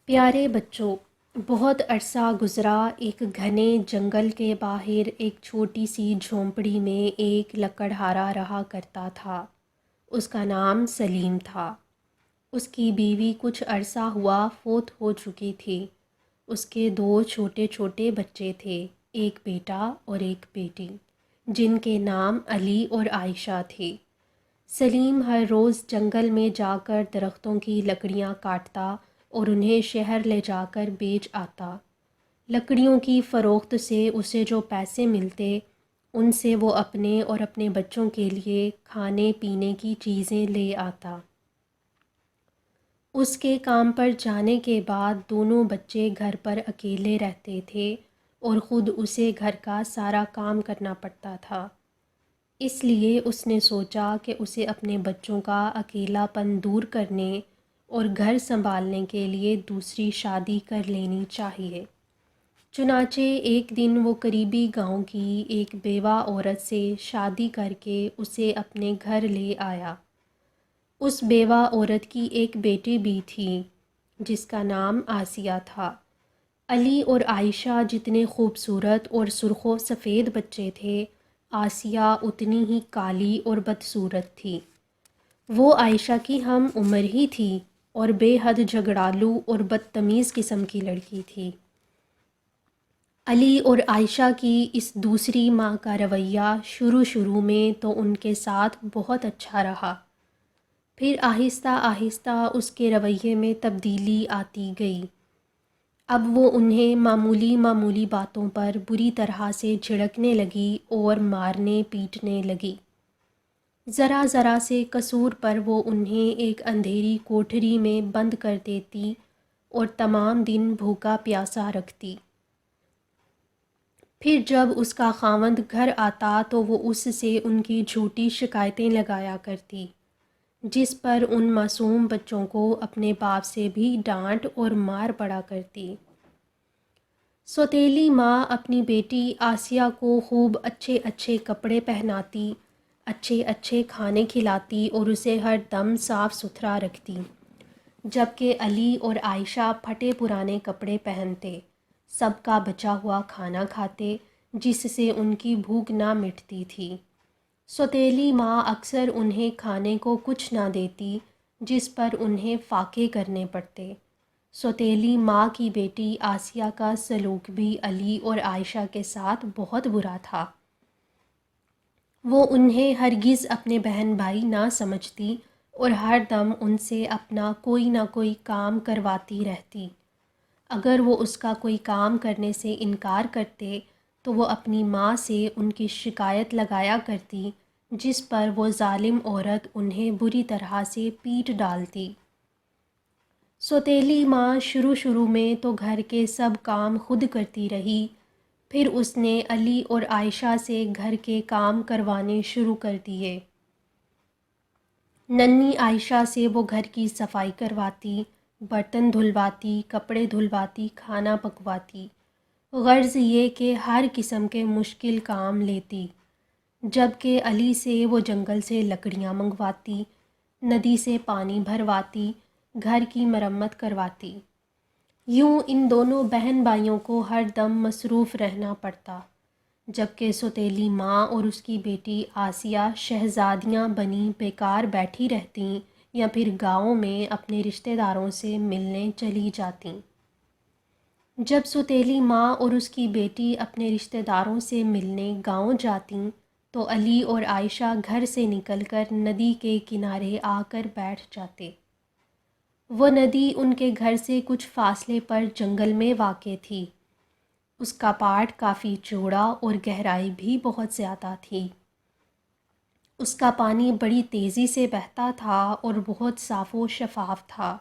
پیارے بچوں، بہت عرصہ گزرا۔ ایک گھنے جنگل کے باہر ایک چھوٹی سی جھونپڑی میں ایک لکڑہارا رہا کرتا تھا۔ اس کا نام سلیم تھا۔ اس کی بیوی کچھ عرصہ ہوا فوت ہو چکی تھی۔ اس کے دو چھوٹے چھوٹے بچے تھے، ایک بیٹا اور ایک بیٹی، جن کے نام علی اور عائشہ تھے۔ سلیم ہر روز جنگل میں جا کر درختوں کی لکڑیاں کاٹتا اور انہیں شہر لے جا کر بیچ آتا۔ لکڑیوں کی فروخت سے اسے جو پیسے ملتے، ان سے وہ اپنے اور اپنے بچوں کے لیے کھانے پینے کی چیزیں لے آتا۔ اس کے کام پر جانے کے بعد دونوں بچے گھر پر اکیلے رہتے تھے اور خود اسے گھر کا سارا کام کرنا پڑتا تھا۔ اس لیے اس نے سوچا کہ اسے اپنے بچوں کا اکیلا پن دور کرنے اور گھر سنبھالنے کے لیے دوسری شادی کر لینی چاہیے۔ چنانچہ ایک دن وہ قریبی گاؤں کی ایک بیوہ عورت سے شادی کر کے اسے اپنے گھر لے آیا۔ اس بیوہ عورت کی ایک بیٹی بھی تھی جس کا نام آسیہ تھا۔ علی اور عائشہ جتنے خوبصورت اور سرخ و سفید بچے تھے، آسیہ اتنی ہی کالی اور بدصورت تھی۔ وہ عائشہ کی ہم عمر ہی تھی اور بے حد جھگڑالو اور بدتمیز قسم کی لڑکی تھی۔ علی اور عائشہ کی اس دوسری ماں کا رویہ شروع میں تو ان کے ساتھ بہت اچھا رہا، پھر آہستہ آہستہ اس کے رویے میں تبدیلی آتی گئی۔ اب وہ انہیں معمولی باتوں پر بری طرح سے جھڑکنے لگی اور مارنے پیٹنے لگی۔ ذرا سے قصور پر وہ انہیں ایک اندھیری کوٹھری میں بند کر دیتی اور تمام دن بھوکا پیاسا رکھتی۔ پھر جب اس کا خاوند گھر آتا تو وہ اس سے ان کی جھوٹی شکایتیں لگایا کرتی، جس پر ان معصوم بچوں کو اپنے باپ سے بھی ڈانٹ اور مار پڑا کرتی۔ سوتیلی ماں اپنی بیٹی آسیہ کو خوب اچھے کپڑے پہناتی، اچھے کھانے کھلاتی اور اسے ہر دم صاف ستھرا رکھتی، جبکہ علی اور عائشہ پھٹے پرانے کپڑے پہنتے، سب کا بچا ہوا کھانا کھاتے، جس سے ان کی بھوک نہ مٹتی تھی۔ سوتیلی ماں اکثر انہیں کھانے کو کچھ نہ دیتی، جس پر انہیں فاقے کرنے پڑتے۔ سوتیلی ماں کی بیٹی آسیہ کا سلوک بھی علی اور عائشہ کے ساتھ بہت برا تھا۔ وہ انہیں ہرگز اپنے بہن بھائی نہ سمجھتی اور ہر دم ان سے اپنا کوئی نہ کوئی کام کرواتی رہتی۔ اگر وہ اس کا کوئی کام کرنے سے انکار کرتے تو وہ اپنی ماں سے ان کی شکایت لگایا کرتی، جس پر وہ ظالم عورت انہیں بری طرح سے پیٹ ڈالتی۔ سوتیلی ماں شروع میں تو گھر کے سب کام خود کرتی رہی، پھر اس نے علی اور عائشہ سے گھر کے کام کروانے شروع کر دیے۔ ننھی عائشہ سے وہ گھر کی صفائی کرواتی، برتن دھلواتی، کپڑے دھلواتی، کھانا پکواتی، غرض یہ کہ ہر قسم کے مشکل کام لیتی، جبکہ علی سے وہ جنگل سے لکڑیاں منگواتی، ندی سے پانی بھرواتی، گھر کی مرمت کرواتی۔ یوں ان دونوں بہن بھائیوں کو ہر دم مصروف رہنا پڑتا، جبکہ سوتیلی ماں اور اس کی بیٹی آسیہ شہزادیاں بنی بیکار بیٹھی رہتیں یا پھر گاؤں میں اپنے رشتہ داروں سے ملنے چلی جاتیں۔ جب سوتیلی ماں اور اس کی بیٹی اپنے رشتہ داروں سے ملنے گاؤں جاتیں تو علی اور عائشہ گھر سے نکل کر ندی کے کنارے آ کر بیٹھ جاتے۔ وہ ندی ان کے گھر سے کچھ فاصلے پر جنگل میں واقع تھی۔ اس کا پاٹ کافی چوڑا اور گہرائی بھی بہت زیادہ تھی۔ اس کا پانی بڑی تیزی سے بہتا تھا اور بہت صاف و شفاف تھا۔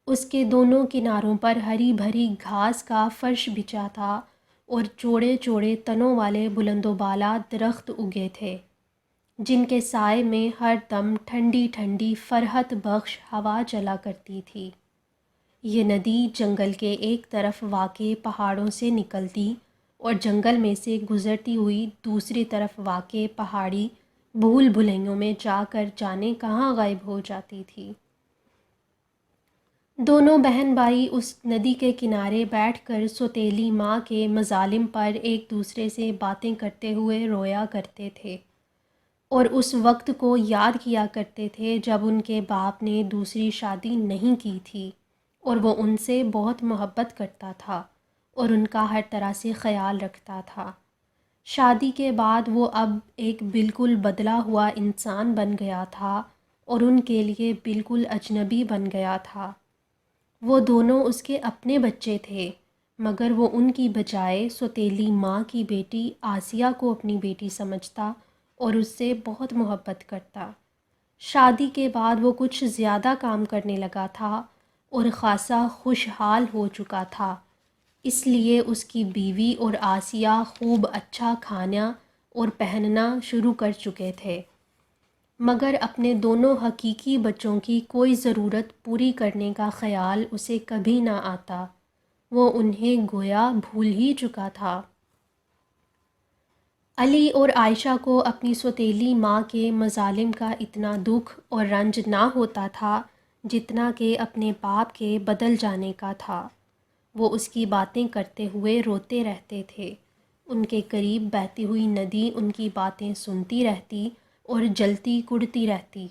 اس کے دونوں کناروں پر ہری بھری گھاس کا فرش بچھا تھا اور چوڑے تنوں والے بلند و بالا درخت اگے تھے، جن کے سائے میں ہر دم ٹھنڈی فرحت بخش ہوا چلا کرتی تھی۔ یہ ندی جنگل کے ایک طرف واقع پہاڑوں سے نکلتی اور جنگل میں سے گزرتی ہوئی دوسری طرف واقع پہاڑی بھول بھلیوں میں جا کر جانے کہاں غائب ہو جاتی تھی۔ دونوں بہن بھائی اس ندی کے کنارے بیٹھ کر سوتیلی ماں کے مظالم پر ایک دوسرے سے باتیں کرتے ہوئے رویا کرتے تھے اور اس وقت کو یاد کیا کرتے تھے جب ان کے باپ نے دوسری شادی نہیں کی تھی اور وہ ان سے بہت محبت کرتا تھا اور ان کا ہر طرح سے خیال رکھتا تھا۔ شادی کے بعد وہ اب ایک بالکل بدلا ہوا انسان بن گیا تھا اور ان کے لیے بالکل اجنبی بن گیا تھا۔ وہ دونوں اس کے اپنے بچے تھے، مگر وہ ان کی بجائے سوتیلی ماں کی بیٹی آسیہ کو اپنی بیٹی سمجھتا اور اس سے بہت محبت کرتا۔ شادی کے بعد وہ کچھ زیادہ کام کرنے لگا تھا اور خاصا خوشحال ہو چکا تھا، اس لیے اس کی بیوی اور آسیہ خوب اچھا کھانا اور پہننا شروع کر چکے تھے، مگر اپنے دونوں حقیقی بچوں کی کوئی ضرورت پوری کرنے کا خیال اسے کبھی نہ آتا، وہ انہیں گویا بھول ہی چکا تھا۔ علی اور عائشہ کو اپنی سوتیلی ماں کے مظالم کا اتنا دکھ اور رنج نہ ہوتا تھا جتنا کہ اپنے باپ کے بدل جانے کا تھا۔ وہ اس کی باتیں کرتے ہوئے روتے رہتے تھے، ان کے قریب بہتی ہوئی ندی ان کی باتیں سنتی رہتی اور جلتی کڑتی رہتی۔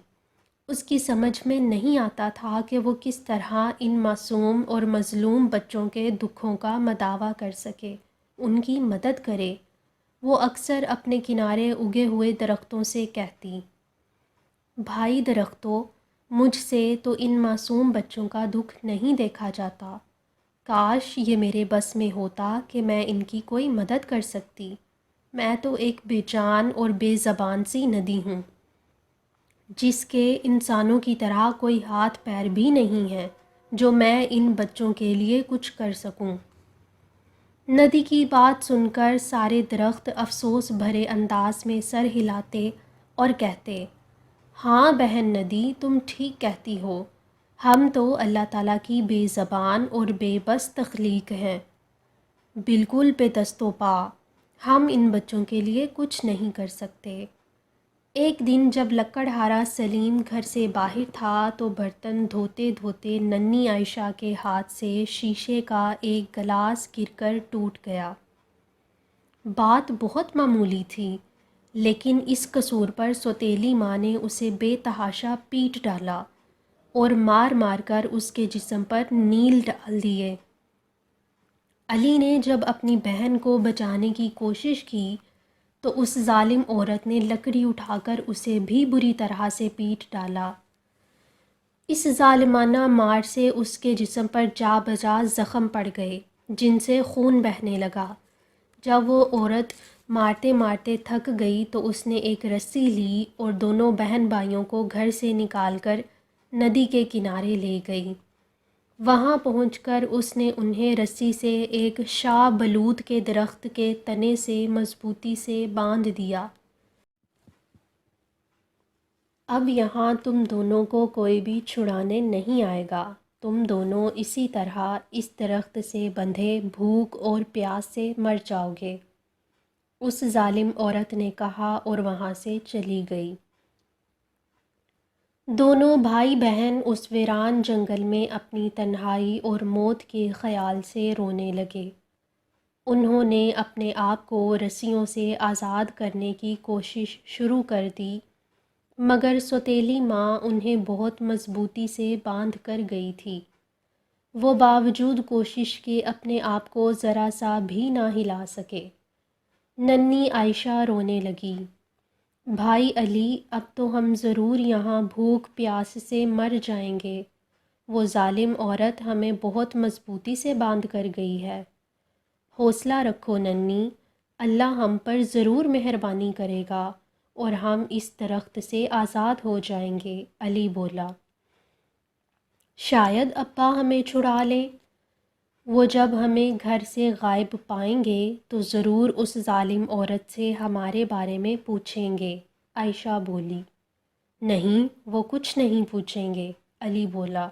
اس کی سمجھ میں نہیں آتا تھا کہ وہ کس طرح ان معصوم اور مظلوم بچوں کے دکھوں کا مداوع کر سکے، ان کی مدد کرے۔ وہ اکثر اپنے کنارے اگے ہوئے درختوں سے کہتی، بھائی درختوں، مجھ سے تو ان معصوم بچوں کا دکھ نہیں دیکھا جاتا، کاش یہ میرے بس میں ہوتا کہ میں ان کی کوئی مدد کر سکتی۔ میں تو ایک بے جان اور بے زبان سی ندی ہوں، جس کے انسانوں کی طرح کوئی ہاتھ پیر بھی نہیں ہے جو میں ان بچوں کے لیے کچھ کر سکوں۔ ندی کی بات سن کر سارے درخت افسوس بھرے انداز میں سر ہلاتے اور کہتے، ہاں بہن ندی، تم ٹھیک کہتی ہو، ہم تو اللہ تعالیٰ کی بے زبان اور بے بس تخلیق ہیں، بالکل بے دست و پا، ہم ان بچوں کے لیے کچھ نہیں کر سکتے۔ ایک دن جب لکڑہارا سلیم گھر سے باہر تھا تو برتن دھوتے دھوتے ننھی عائشہ کے ہاتھ سے شیشے کا ایک گلاس گر کر ٹوٹ گیا۔ بات بہت معمولی تھی، لیکن اس قصور پر سوتیلی ماں نے اسے بے تحاشا پیٹ ڈالا اور مار مار کر اس کے جسم پر نیل ڈال دیے۔ علی نے جب اپنی بہن کو بچانے کی کوشش کی تو اس ظالم عورت نے لکڑی اٹھا کر اسے بھی بری طرح سے پیٹ ڈالا۔ اس ظالمانہ مار سے اس کے جسم پر جا بجا زخم پڑ گئے جن سے خون بہنے لگا۔ جب وہ عورت مارتے مارتے تھک گئی تو اس نے ایک رسی لی اور دونوں بہن بھائیوں کو گھر سے نکال کر ندی کے کنارے لے گئی۔ وہاں پہنچ کر اس نے انہیں رسی سے ایک شاہ بلوط کے درخت کے تنے سے مضبوطی سے باندھ دیا۔ اب یہاں تم دونوں کو کوئی بھی چھڑانے نہیں آئے گا، تم دونوں اسی طرح اس درخت سے بندھے بھوک اور پیاس سے مر جاؤ گے، اس ظالم عورت نے کہا اور وہاں سے چلی گئی۔ دونوں بھائی بہن اس ویران جنگل میں اپنی تنہائی اور موت کے خیال سے رونے لگے۔ انہوں نے اپنے آپ کو رسیوں سے آزاد کرنے کی کوشش شروع کر دی، مگر سوتیلی ماں انہیں بہت مضبوطی سے باندھ کر گئی تھی۔ وہ باوجود کوشش کے اپنے آپ کو ذرا سا بھی نہ ہلا سکے۔ ننھی عائشہ رونے لگی، بھائی علی، اب تو ہم ضرور یہاں بھوک پیاس سے مر جائیں گے، وہ ظالم عورت ہمیں بہت مضبوطی سے باندھ کر گئی ہے۔ حوصلہ رکھو ننھی، اللہ ہم پر ضرور مہربانی کرے گا اور ہم اس درخت سے آزاد ہو جائیں گے، علی بولا۔ شاید ابا ہمیں چھڑا لیں، وہ جب ہمیں گھر سے غائب پائیں گے تو ضرور اس ظالم عورت سے ہمارے بارے میں پوچھیں گے، عائشہ بولی۔ نہیں، وہ کچھ نہیں پوچھیں گے، علی بولا۔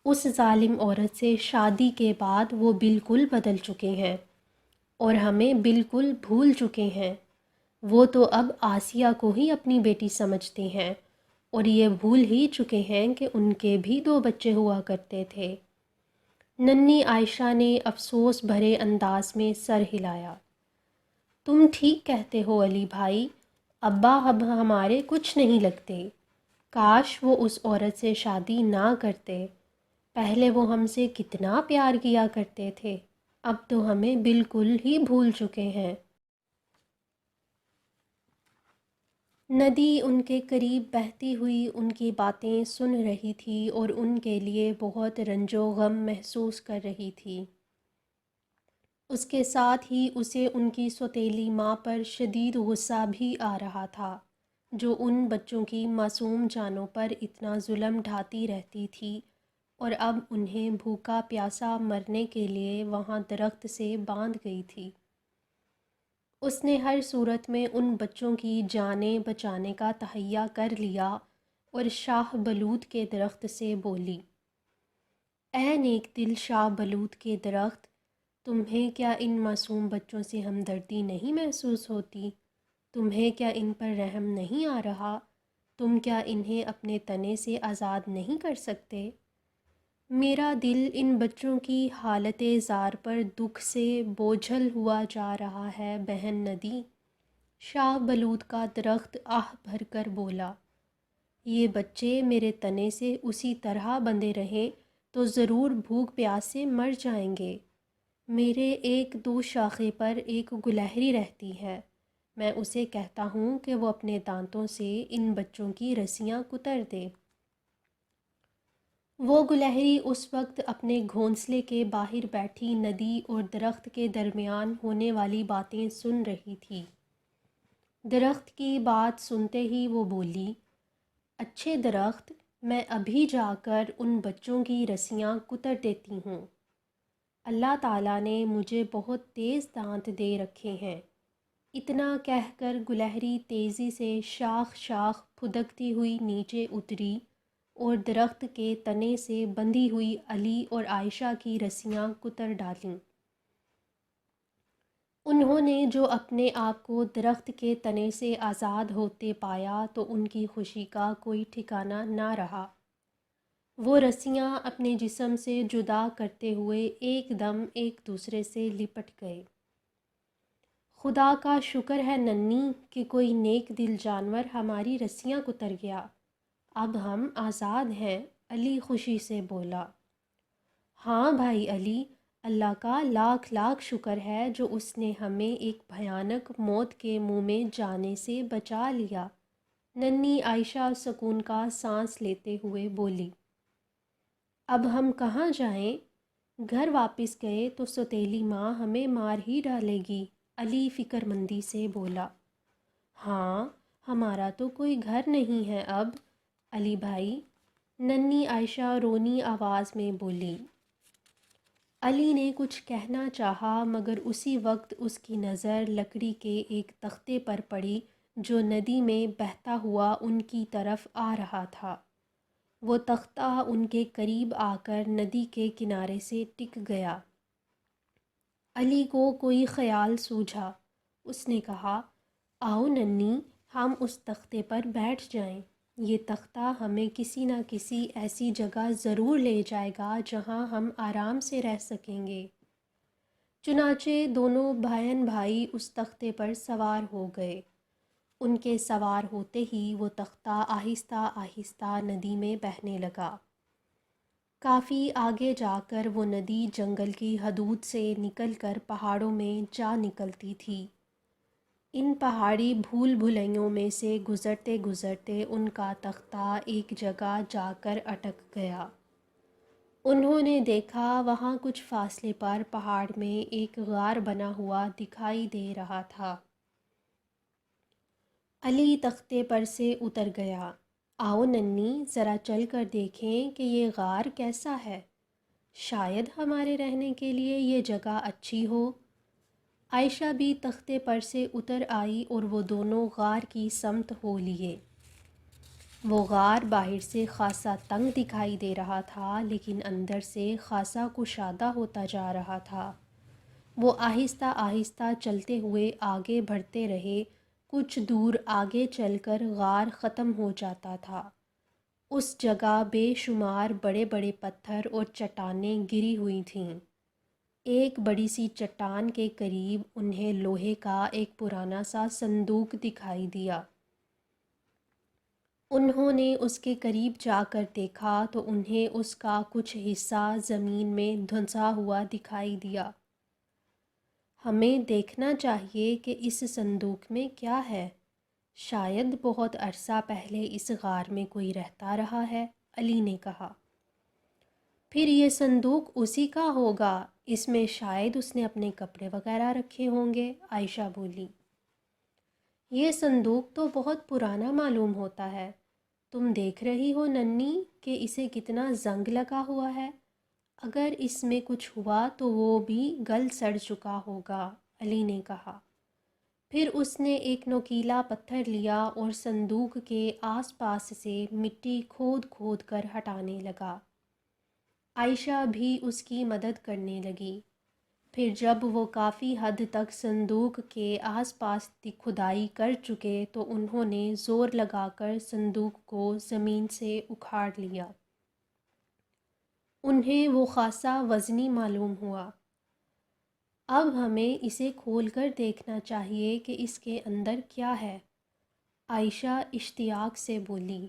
اس ظالم عورت سے شادی کے بعد وہ بالکل بدل چکے ہیں اور ہمیں بالکل بھول چکے ہیں، وہ تو اب آسیہ کو ہی اپنی بیٹی سمجھتے ہیں اور یہ بھول ہی چکے ہیں کہ ان کے بھی 2 بچے ہوا کرتے تھے۔ ننھی عائشہ نے افسوس بھرے انداز میں سر ہلایا۔ تم ٹھیک کہتے ہو علی بھائی، ابا اب ہمارے کچھ نہیں لگتے۔ کاش وہ اس عورت سے شادی نہ کرتے، پہلے وہ ہم سے کتنا پیار کیا کرتے تھے، اب تو ہمیں بالکل ہی بھول چکے ہیں۔ ندی ان کے قریب بہتی ہوئی ان کی باتیں سن رہی تھی اور ان کے لیے بہت رنج و غم محسوس کر رہی تھی۔ اس کے ساتھ ہی اسے ان کی سوتیلی ماں پر شدید غصہ بھی آ رہا تھا، جو ان بچوں کی معصوم جانوں پر اتنا ظلم ڈھاتی رہتی تھی اور اب انہیں بھوکا پیاسا مرنے کے لیے وہاں درخت سے باندھ گئی تھی۔ اس نے ہر صورت میں ان بچوں کی جانیں بچانے کا تہیہ کر لیا اور شاہ بلوط کے درخت سے بولی، اے نیک دل شاہ بلوط کے درخت، تمہیں کیا ان معصوم بچوں سے ہمدردی نہیں محسوس ہوتی؟ تمہیں کیا ان پر رحم نہیں آ رہا؟ تم کیا انہیں اپنے تنے سے آزاد نہیں کر سکتے؟ میرا دل ان بچوں کی حالت زار پر دکھ سے بوجھل ہوا جا رہا ہے بہن ندی۔ شاہ بلوط کا درخت آہ بھر کر بولا، یہ بچے میرے تنے سے اسی طرح بندھے رہیں تو ضرور بھوک پیاس سے مر جائیں گے۔ میرے ایک دو شاخے پر ایک گلہری رہتی ہے، میں اسے کہتا ہوں کہ وہ اپنے دانتوں سے ان بچوں کی رسیاں کتر دے۔ وہ گلہری اس وقت اپنے گھونسلے کے باہر بیٹھی ندی اور درخت کے درمیان ہونے والی باتیں سن رہی تھی۔ درخت کی بات سنتے ہی وہ بولی، اچھے درخت، میں ابھی جا کر ان بچوں کی رسیاں کتر دیتی ہوں۔ اللہ تعالیٰ نے مجھے بہت تیز دانت دے رکھے ہیں۔ اتنا کہہ کر گلہری تیزی سے شاخ شاخ پھدکتی ہوئی نیچے اتری اور درخت کے تنے سے بندھی ہوئی علی اور عائشہ کی رسیاں کتر ڈالیں۔ انہوں نے جو اپنے آپ کو درخت کے تنے سے آزاد ہوتے پایا تو ان کی خوشی کا کوئی ٹھکانہ نہ رہا۔ وہ رسیاں اپنے جسم سے جدا کرتے ہوئے ایک دم ایک دوسرے سے لپٹ گئے۔ خدا کا شکر ہے ننھی کہ کوئی نیک دل جانور ہماری رسیاں کتر گیا، اب ہم آزاد ہیں، علی خوشی سے بولا۔ ہاں بھائی علی، اللہ کا لاکھ لاکھ شکر ہے جو اس نے ہمیں ایک بھیانک موت کے منہ میں جانے سے بچا لیا، ننھی عائشہ سکون کا سانس لیتے ہوئے بولی۔ اب ہم کہاں جائیں؟ گھر واپس گئے تو سوتیلی ماں ہمیں مار ہی ڈالے گی، علی فکر مندی سے بولا۔ ہاں، ہمارا تو کوئی گھر نہیں ہے اب علی بھائی، ننھی عائشہ رونی آواز میں بولی۔ علی نے کچھ کہنا چاہا مگر اسی وقت اس کی نظر لکڑی کے ایک تختے پر پڑی جو ندی میں بہتا ہوا ان کی طرف آ رہا تھا۔ وہ تختہ ان کے قریب آ کر ندی کے کنارے سے ٹک گیا۔ علی کو کوئی خیال سوجھا، اس نے کہا، آؤ ننھی، ہم اس تختے پر بیٹھ جائیں، یہ تختہ ہمیں کسی نہ کسی ایسی جگہ ضرور لے جائے گا جہاں ہم آرام سے رہ سکیں گے۔ چنانچہ دونوں بہن بھائی اس تختے پر سوار ہو گئے۔ ان کے سوار ہوتے ہی وہ تختہ آہستہ آہستہ ندی میں بہنے لگا۔ کافی آگے جا کر وہ ندی جنگل کی حدود سے نکل کر پہاڑوں میں جا نکلتی تھی۔ ان پہاڑی بھول بھلائیوں میں سے گزرتے گزرتے ان کا تختہ ایک جگہ جا کر اٹک گیا۔ انہوں نے دیکھا وہاں کچھ فاصلے پر پہاڑ میں ایک غار بنا ہوا دکھائی دے رہا تھا۔ علی تختے پر سے اتر گیا۔ آؤ ننھی، ذرا چل کر دیکھیں کہ یہ غار کیسا ہے، شاید ہمارے رہنے کے لیے یہ جگہ اچھی ہو۔ عائشہ بھی تختے پر سے اتر آئی اور وہ دونوں غار کی سمت ہو لیے۔ وہ غار باہر سے خاصا تنگ دکھائی دے رہا تھا لیکن اندر سے خاصا کشادہ ہوتا جا رہا تھا۔ وہ آہستہ آہستہ چلتے ہوئے آگے بڑھتے رہے، کچھ دور آگے چل کر غار ختم ہو جاتا تھا اس جگہ بے شمار بڑے بڑے پتھر اور چٹانیں گری ہوئی تھیں۔ ایک بڑی سی چٹان کے قریب انہیں لوہے کا ایک پرانا سا صندوق دکھائی دیا۔ انہوں نے اس کے قریب جا کر دیکھا تو انہیں اس کا کچھ حصہ زمین میں دھنسا ہوا دکھائی دیا۔ ہمیں دیکھنا چاہیے کہ اس صندوق میں کیا ہے، شاید بہت عرصہ پہلے اس غار میں کوئی رہتا رہا ہے، علی نے کہا۔ پھر یہ صندوق اسی کا ہوگا، اس میں شاید اس نے اپنے کپڑے وغیرہ رکھے ہوں گے، عائشہ بولی۔ یہ صندوق تو بہت پرانا معلوم ہوتا ہے، تم دیکھ رہی ہو ننھی کہ اسے کتنا زنگ لگا ہوا ہے، اگر اس میں کچھ ہوا تو وہ بھی گل سڑ چکا ہوگا، علی نے کہا۔ پھر اس نے ایک نوکیلا پتھر لیا اور صندوق کے آس پاس سے مٹی کھود کھود کر ہٹانے لگا۔ عائشہ بھی اس کی مدد کرنے لگی۔ پھر جب وہ کافی حد تک صندوق کے آس پاس کھدائی کر چکے تو انہوں نے زور لگا کر صندوق کو زمین سے اکھاڑ لیا۔ انہیں وہ خاصا وزنی معلوم ہوا۔ اب ہمیں اسے کھول کر دیکھنا چاہیے کہ اس کے اندر کیا ہے، عائشہ اشتیاق سے بولی۔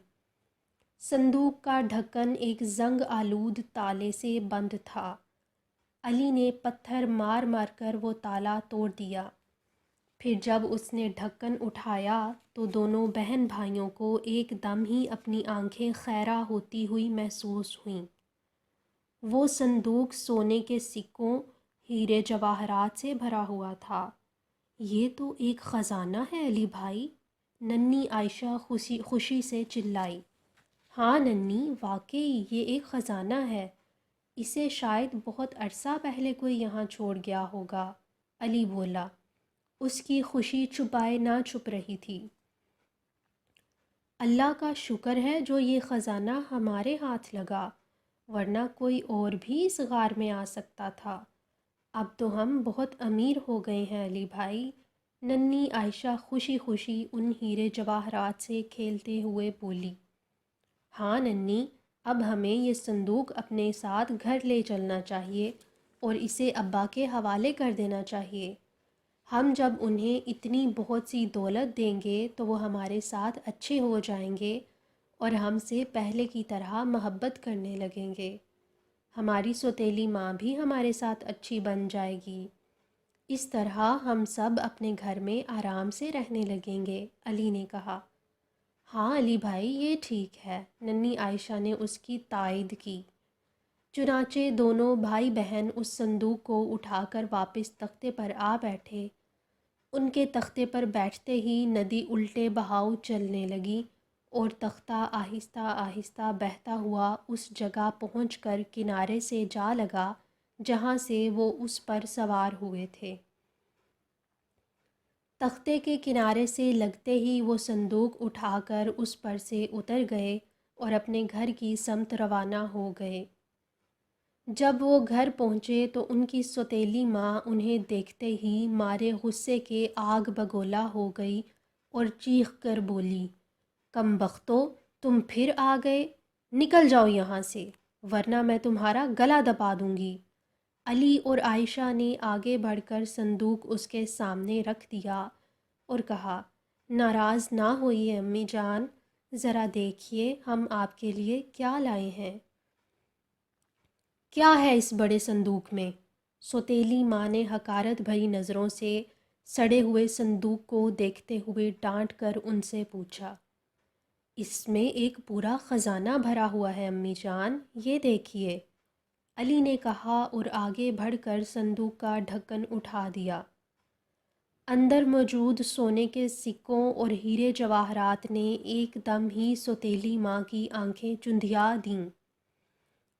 صندوق کا ڈھکن ایک زنگ آلود تالے سے بند تھا۔ علی نے پتھر مار مار کر وہ تالا توڑ دیا۔ پھر جب اس نے ڈھکن اٹھایا تو دونوں بہن بھائیوں کو ایک دم ہی اپنی آنکھیں خیرہ ہوتی ہوئی محسوس ہوئیں۔ وہ صندوق سونے کے سکوں، ہیرے جواہرات سے بھرا ہوا تھا۔ یہ تو ایک خزانہ ہے علی بھائی، ننھی عائشہ خوشی سے چلائی۔ ہاں ننھی، واقعی یہ ایک خزانہ ہے، اسے شاید بہت عرصہ پہلے کوئی یہاں چھوڑ گیا ہوگا، علی بولا۔ اس کی خوشی چھپائے نہ چھپ رہی تھی۔ اللہ کا شکر ہے جو یہ خزانہ ہمارے ہاتھ لگا، ورنہ کوئی اور بھی اس غار میں آ سکتا تھا۔ اب تو ہم بہت امیر ہو گئے ہیں علی بھائی، ننھی عائشہ خوشی خوشی ان ہیرے جواہرات سے کھیلتے ہوئے بولی۔ ہاں ننھی، اب ہمیں یہ صندوق اپنے ساتھ گھر لے چلنا چاہیے اور اسے ابا کے حوالے کر دینا چاہیے۔ ہم جب انہیں اتنی بہت سی دولت دیں گے تو وہ ہمارے ساتھ اچھے ہو جائیں گے اور ہم سے پہلے کی طرح محبت کرنے لگیں گے۔ ہماری سوتیلی ماں بھی ہمارے ساتھ اچھی بن جائے گی۔ اس طرح ہم سب اپنے گھر میں آرام سے رہنے لگیں گے، علی نے کہا۔ ہاں علی بھائی، یہ ٹھیک ہے، ننھی عائشہ نے اس کی تائید کی۔ چنانچہ دونوں بھائی بہن اس صندوق کو اٹھا کر واپس تختے پر آ بیٹھے۔ ان کے تختے پر بیٹھتے ہی ندی الٹے بہاؤ چلنے لگی اور تختہ آہستہ آہستہ بہتا ہوا اس جگہ پہنچ کر کنارے سے جا لگا جہاں سے وہ اس پر سوار ہوئے تھے۔ تختے کے کنارے سے لگتے ہی وہ صندوق اٹھا کر اس پر سے اتر گئے اور اپنے گھر کی سمت روانہ ہو گئے۔ جب وہ گھر پہنچے تو ان کی سوتیلی ماں انہیں دیکھتے ہی مارے غصے کے آگ بگولا ہو گئی اور چیخ کر بولی، کم بختو، تم پھر آ گئے، نکل جاؤ یہاں سے ورنہ میں تمہارا گلا دبا دوں گی۔ علی اور عائشہ نے آگے بڑھ کر صندوق اس کے سامنے رکھ دیا اور کہا، ناراض نہ ہوئیے امی جان، ذرا دیکھیے ہم آپ کے لیے کیا لائے ہیں۔ کیا ہے اس بڑے صندوق میں؟ سوتیلی ماں نے حقارت بھری نظروں سے سڑے ہوئے صندوق کو دیکھتے ہوئے ڈانٹ کر ان سے پوچھا۔ اس میں ایک پورا خزانہ بھرا ہوا ہے امی جان، یہ دیکھیے، علی نے کہا اور آگے بڑھ کر صندوق کا ڈھکن اٹھا دیا۔ اندر موجود سونے کے سکوں اور ہیرے جواہرات نے ایک دم ہی سوتیلی ماں کی آنکھیں چندھیا دیں۔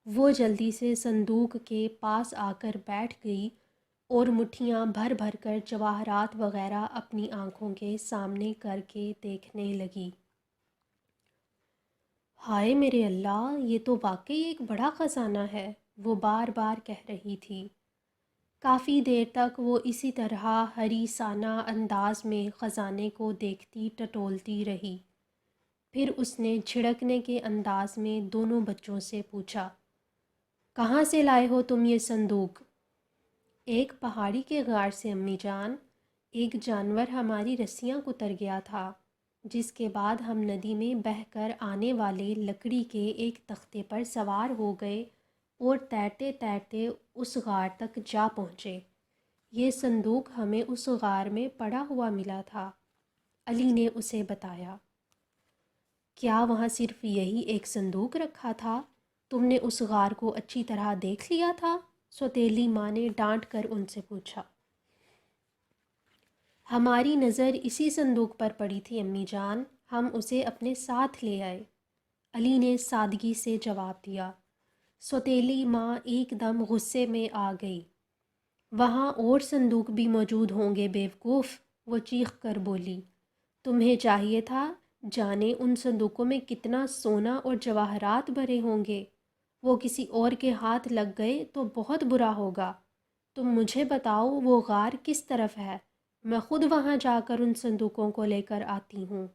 وہ جلدی سے صندوق کے پاس آ کر بیٹھ گئی اور مٹھیاں بھر بھر کر جواہرات وغیرہ اپنی آنکھوں کے سامنے کر کے دیکھنے لگی۔ ہائے میرے اللہ، یہ تو واقعی ایک بڑا خزانہ ہے، وہ بار بار کہہ رہی تھی۔ کافی دیر تک وہ اسی طرح حریصانہ انداز میں خزانے کو دیکھتی ٹٹولتی رہی۔ پھر اس نے جھڑکنے کے انداز میں دونوں بچوں سے پوچھا، کہاں سے لائے ہو تم یہ صندوق؟ ایک پہاڑی کے غار سے امی جان۔ ایک جانور ہماری رسیاں کتر گیا تھا، جس کے بعد ہم ندی میں بہہ کر آنے والے لکڑی کے ایک تختے پر سوار ہو گئے اور تیرتے تیرتے اس غار تک جا پہنچے۔ یہ صندوق ہمیں اس غار میں پڑا ہوا ملا تھا، علی نے اسے بتایا۔ کیا وہاں صرف یہی ایک صندوق رکھا تھا؟ تم نے اس غار کو اچھی طرح دیکھ لیا تھا؟ سوتیلی ماں نے ڈانٹ کر ان سے پوچھا۔ ہماری نظر اسی صندوق پر پڑی تھی امی جان، ہم اسے اپنے ساتھ لے آئے، علی نے سادگی سے جواب دیا۔ سوتیلی ماں ایک دم غصے میں آ گئی۔ وہاں اور صندوق بھی موجود ہوں گے بیوقوف، وہ چیخ کر بولی۔ تمہیں چاہیے تھا جانے ان صندوقوں میں کتنا سونا اور جواہرات بھرے ہوں گے، وہ کسی اور کے ہاتھ لگ گئے تو بہت برا ہوگا۔ تم مجھے بتاؤ وہ غار کس طرف ہے، میں خود وہاں جا کر ان صندوقوں کو لے کر آتی ہوں۔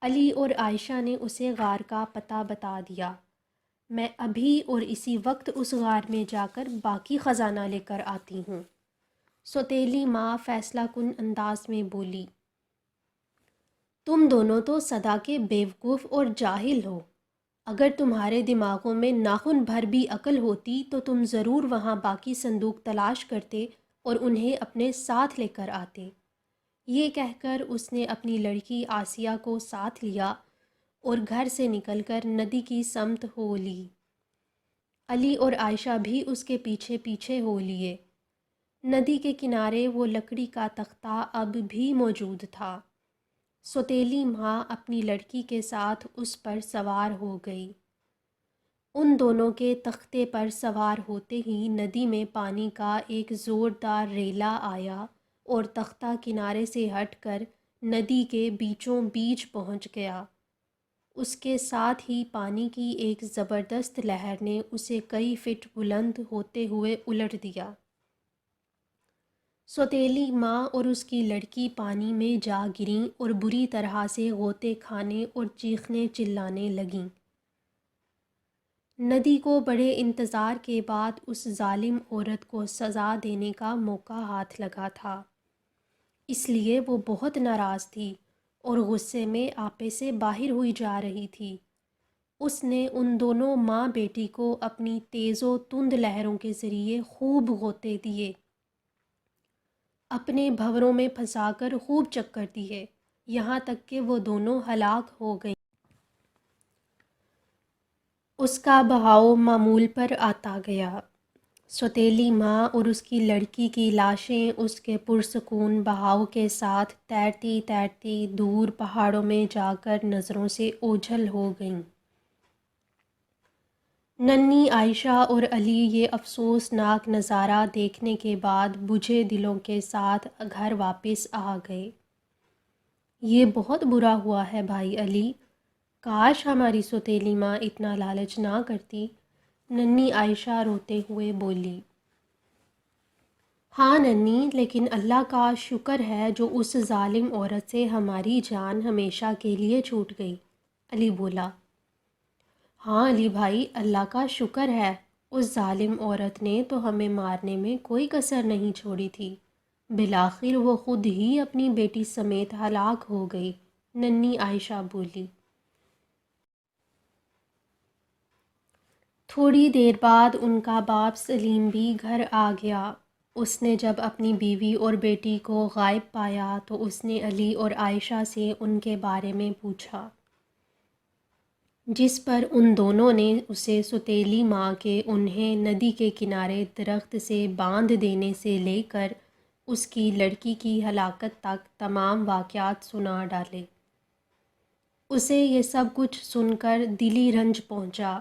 علی اور عائشہ نے اسے غار کا پتہ بتا دیا۔ میں ابھی اور اسی وقت اس غار میں جا کر باقی خزانہ لے کر آتی ہوں، سوتیلی ماں فیصلہ کن انداز میں بولی۔ تم دونوں تو سدا کے بیوقوف اور جاہل ہو، اگر تمہارے دماغوں میں ناخن بھر بھی عقل ہوتی تو تم ضرور وہاں باقی صندوق تلاش کرتے اور انہیں اپنے ساتھ لے کر آتے۔ یہ کہہ کر اس نے اپنی لڑکی آسیہ کو ساتھ لیا اور گھر سے نکل کر ندی کی سمت ہو لی۔ علی اور عائشہ بھی اس کے پیچھے پیچھے ہو لیے۔ ندی کے کنارے وہ لکڑی کا تختہ اب بھی موجود تھا۔ سوتیلی ماں اپنی لڑکی کے ساتھ اس پر سوار ہو گئی۔ ان دونوں کے تختے پر سوار ہوتے ہی ندی میں پانی کا ایک زوردار ریلا آیا اور تختہ کنارے سے ہٹ کر ندی کے بیچوں بیچ پہنچ گیا۔ اس کے ساتھ ہی پانی کی ایک زبردست لہر نے اسے کئی فٹ بلند ہوتے ہوئے الٹ دیا۔ سوتیلی ماں اور اس کی لڑکی پانی میں جا گریں اور بری طرح سے غوطے کھانے اور چیخنے چلانے لگیں۔ ندی کو بڑے انتظار کے بعد اس ظالم عورت کو سزا دینے کا موقع ہاتھ لگا تھا، اس لیے وہ بہت ناراض تھی اور غصے میں آپے سے باہر ہوئی جا رہی تھی۔ اس نے ان دونوں ماں بیٹی کو اپنی تیز و تند لہروں کے ذریعے خوب غوطے دیے، اپنے بھنوروں میں پھنسا کر خوب چکر دیے، یہاں تک کہ وہ دونوں ہلاک ہو گئیں۔ اس کا بہاؤ معمول پر آتا گیا۔ سوتیلی ماں اور اس کی لڑکی کی لاشیں اس کے پرسکون بہاؤ کے ساتھ تیرتی تیرتی دور پہاڑوں میں جا کر نظروں سے اوجھل ہو گئیں۔ ننھی عائشہ اور علی یہ افسوسناک نظارہ دیکھنے کے بعد بجھے دلوں کے ساتھ گھر واپس آ گئے۔ یہ بہت برا ہوا ہے بھائی علی، کاش ہماری سوتیلی ماں اتنا لالچ نہ کرتی، ننھی عائشہ روتے ہوئے بولی۔ ہاں ننھی، لیکن اللہ کا شکر ہے جو اس ظالم عورت سے ہماری جان ہمیشہ کے لیے چھوٹ گئی، علی بولا۔ ہاں علی بھائی، اللہ کا شکر ہے، اس ظالم عورت نے تو ہمیں مارنے میں کوئی کسر نہیں چھوڑی تھی، بالآخر وہ خود ہی اپنی بیٹی سمیت ہلاک ہو گئی، ننھی عائشہ بولی۔ تھوڑی دیر بعد ان کا باپ سلیم بھی گھر آ گیا۔ اس نے جب اپنی بیوی اور بیٹی کو غائب پایا تو اس نے علی اور عائشہ سے ان کے بارے میں پوچھا، جس پر ان دونوں نے اسے سوتیلی ماں کے انہیں ندی کے کنارے درخت سے باندھ دینے سے لے کر اس کی لڑکی کی ہلاکت تک تمام واقعات سنا ڈالے۔ اسے یہ سب کچھ سن کر دلی رنج پہنچا۔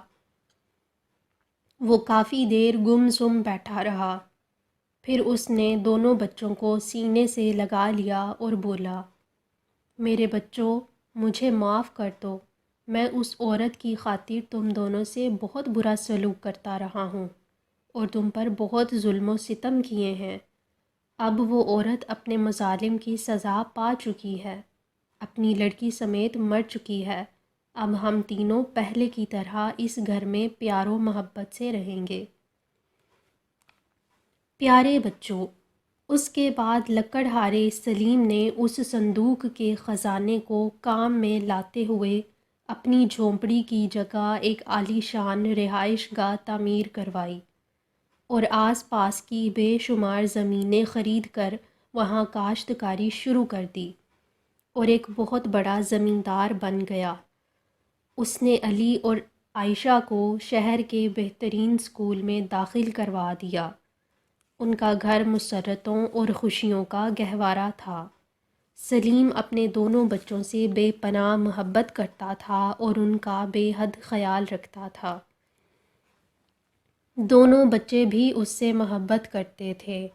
وہ کافی دیر گم سم بیٹھا رہا، پھر اس نے دونوں بچوں کو سینے سے لگا لیا اور بولا، میرے بچوں، مجھے معاف کر دو، میں اس عورت کی خاطر تم دونوں سے بہت برا سلوک کرتا رہا ہوں اور تم پر بہت ظلم و ستم کیے ہیں۔ اب وہ عورت اپنے مظالم کی سزا پا چکی ہے، اپنی لڑکی سمیت مر چکی ہے۔ اب ہم تینوں پہلے کی طرح اس گھر میں پیار و محبت سے رہیں گے۔ پیارے بچوں، اس کے بعد لکڑہارے سلیم نے اس صندوق کے خزانے کو کام میں لاتے ہوئے اپنی جھونپڑی کی جگہ ایک عالی شان رہائش گاہ تعمیر کروائی اور آس پاس کی بے شمار زمینیں خرید کر وہاں کاشتکاری شروع کر دی اور ایک بہت بڑا زمیندار بن گیا۔ اس نے علی اور عائشہ کو شہر کے بہترین اسکول میں داخل کروا دیا۔ ان کا گھر مسرتوں اور خوشیوں کا گہوارہ تھا۔ سلیم اپنے دونوں بچوں سے بے پناہ محبت کرتا تھا اور ان کا بے حد خیال رکھتا تھا۔ دونوں بچے بھی اس سے محبت کرتے تھے۔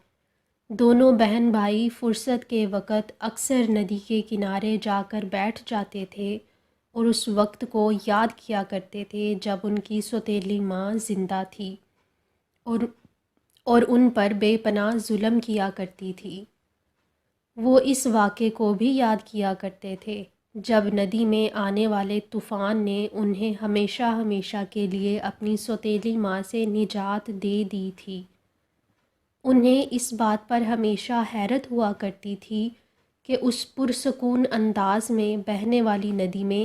دونوں بہن بھائی فرصت کے وقت اکثر ندی کے کنارے جا کر بیٹھ جاتے تھے اور اس وقت کو یاد کیا کرتے تھے جب ان کی سوتیلی ماں زندہ تھی اور ان پر بے پناہ ظلم کیا کرتی تھی۔ وہ اس واقعے کو بھی یاد کیا کرتے تھے جب ندی میں آنے والے طوفان نے انہیں ہمیشہ ہمیشہ کے لیے اپنی سوتیلی ماں سے نجات دے دی تھی۔ انہیں اس بات پر ہمیشہ حیرت ہوا کرتی تھی کہ اس پرسکون انداز میں بہنے والی ندی میں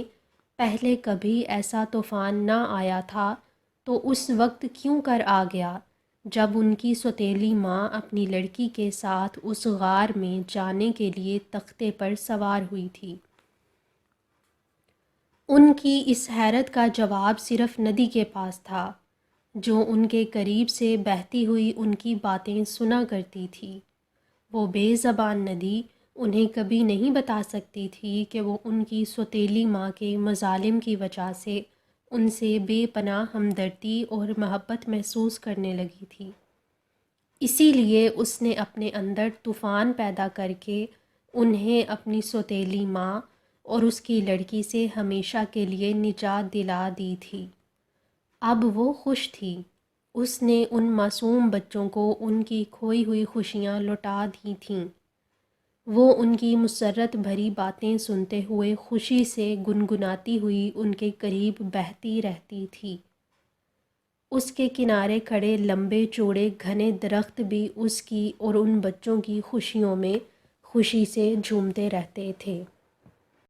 پہلے کبھی ایسا طوفان نہ آیا تھا تو اس وقت کیوں کر آ گیا جب ان کی سوتیلی ماں اپنی لڑکی کے ساتھ اس غار میں جانے کے لیے تختے پر سوار ہوئی تھی۔ ان کی اس حیرت کا جواب صرف ندی کے پاس تھا، جو ان کے قریب سے بہتی ہوئی ان کی باتیں سنا کرتی تھی۔ وہ بے زبان ندی انہیں کبھی نہیں بتا سکتی تھی کہ وہ ان کی سوتیلی ماں کے مظالم کی وجہ سے ان سے بے پناہ ہمدردی اور محبت محسوس کرنے لگی تھی۔ اسی لیے اس نے اپنے اندر طوفان پیدا کر کے انہیں اپنی سوتیلی ماں اور اس کی لڑکی سے ہمیشہ کے لیے نجات دلا دی تھی۔ اب وہ خوش تھی۔ اس نے ان معصوم بچوں کو ان کی کھوئی ہوئی خوشیاں لوٹا دی تھیں۔ وہ ان کی مسرت بھری باتیں سنتے ہوئے خوشی سے گنگناتی ہوئی ان کے قریب بہتی رہتی تھی۔ اس کے کنارے کھڑے لمبے چوڑے گھنے درخت بھی اس کی اور ان بچوں کی خوشیوں میں خوشی سے جھومتے رہتے تھے۔